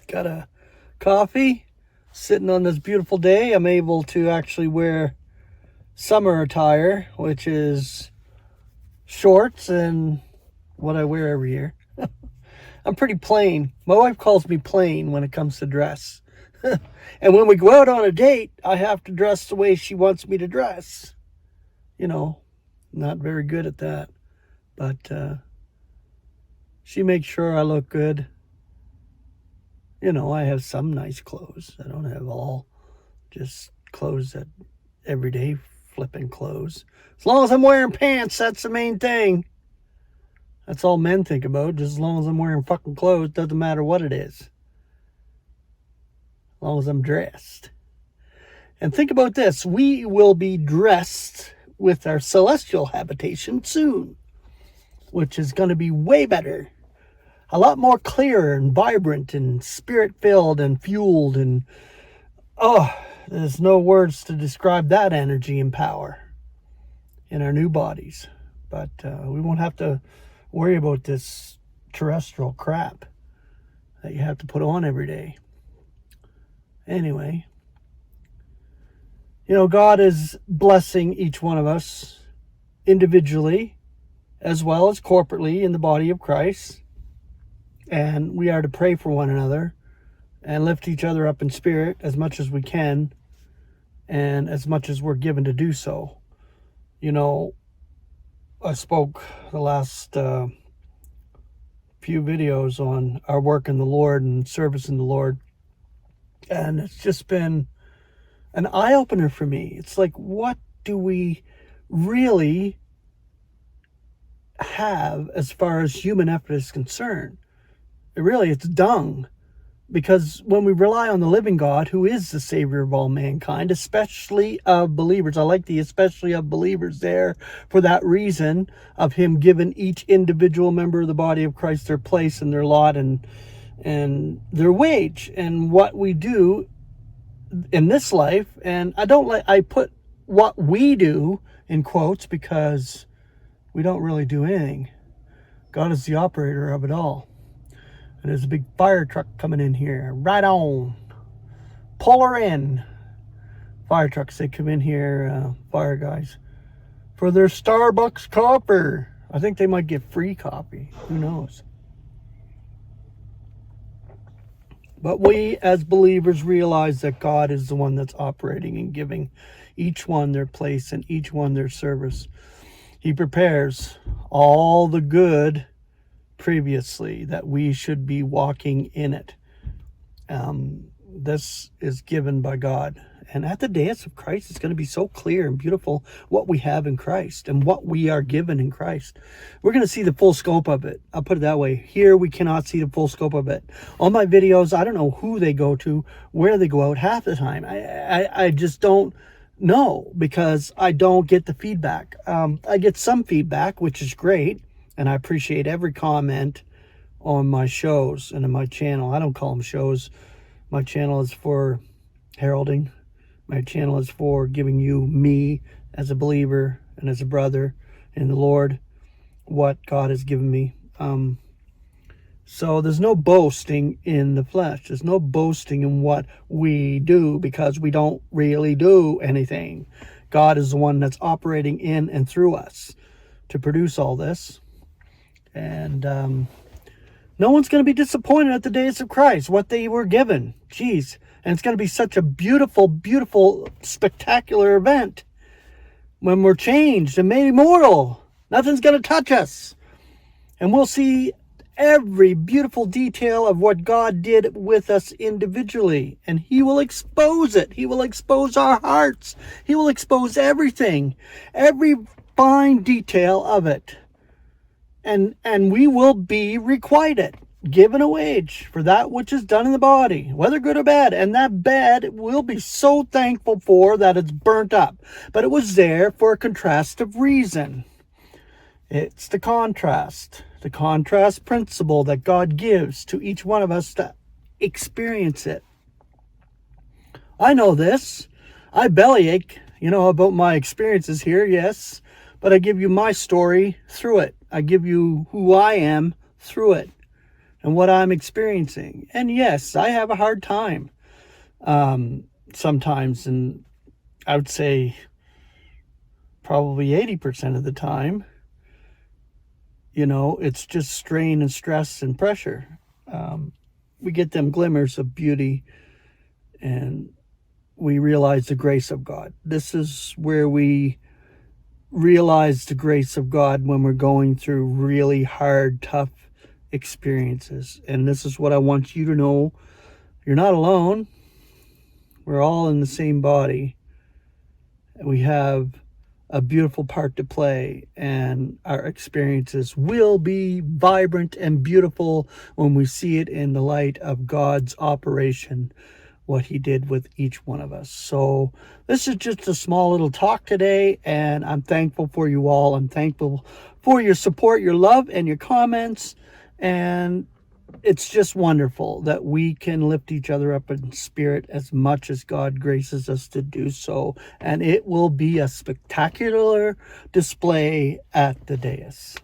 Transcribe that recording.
Got a coffee, sitting on this beautiful day. I'm able to actually wear summer attire, which is shorts and what I wear every year. I'm pretty plain. My wife calls me plain when it comes to dress. And when we go out on a date, I have to dress the way she wants me to dress. You know, not very good at that. But she makes sure I look good. You know, I have some nice clothes. I don't have all just clothes that everyday flipping clothes. As long as I'm wearing pants, that's the main thing. That's all men think about. Just as long as I'm wearing fucking clothes, doesn't matter what it is. As long as I'm dressed. And think about this. We will be dressed with our celestial habitation soon, which is going to be way better. A lot more clear and vibrant and spirit-filled and fueled. And, there's no words to describe that energy and power in our new bodies. But we won't have to worry about this terrestrial crap that you have to put on every day. Anyway, you know, God is blessing each one of us individually as well as corporately in the body of Christ. And we are to pray for one another and lift each other up in spirit as much as we can and as much as we're given to do so. You know, I spoke the last few videos on our work in the Lord and service in the Lord. And it's just been an eye-opener for me. It's like, what do we really have as far as human effort is concerned? It's dung. Because when we rely on the living God, who is the Savior of all mankind, especially of believers, I like the especially of believers there for that reason of him giving each individual member of the body of Christ their place and their lot and their wage and what we do in this life. And I put what we do in quotes because we don't really do anything. God is the operator of it all. And there's a big fire truck coming in here. Right on. Pull her in. Fire trucks, they come in here, fire guys, for their Starbucks coffee. I think they might get free coffee. Who knows? But we as believers realize that God is the one that's operating and giving each one their place and each one their service. He prepares all the good previously that we should be walking in it. This is given by God. And at the dance of Christ, it's going to be so clear and beautiful what we have in Christ and what we are given in Christ. We're going to see the full scope of it. I'll put it that way. Here, we cannot see the full scope of it. On my videos, I don't know who they go to, where they go out half the time. I just don't know because I don't get the feedback. I get some feedback, which is great. And I appreciate every comment on my shows and on my channel. I don't call them shows. My channel is for heralding. My channel is for giving you, me, as a believer and as a brother in the Lord, what God has given me. So there's no boasting in the flesh. There's no boasting in what we do because we don't really do anything. God is the one that's operating in and through us to produce all this. And no one's going to be disappointed at the days of Christ, what they were given. Jeez. And it's going to be such a beautiful, beautiful, spectacular event when we're changed and made immortal. Nothing's going to touch us. And we'll see every beautiful detail of what God did with us individually. And he will expose it. He will expose our hearts. He will expose everything. Every fine detail of it. And we will be requited, given a wage for that which is done in the body, whether good or bad. And that bad we'll be so thankful for that it's burnt up. But it was there for a contrastive reason. It's the contrast principle that God gives to each one of us to experience it. I know this. I bellyache, about my experiences here, yes. But I give you my story through it. I give you who I am through it. and what I'm experiencing. And yes, I have a hard time sometimes, and I would say probably 80% of the time, it's just strain and stress and pressure. We get them glimmers of beauty, and we realize the grace of God. This is where we realize the grace of God, when we're going through really hard, tough experiences. And this is what I want you to know. You're not alone. We're all in the same body. We have a beautiful part to play, and our experiences will be vibrant and beautiful when we see it in the light of God's operation, what he did with each one of us. So this is just a small little talk today, and I'm thankful for you all. I'm thankful for your support, your love, and your comments. And it's just wonderful that we can lift each other up in spirit as much as God graces us to do so. And it will be a spectacular display at the dais.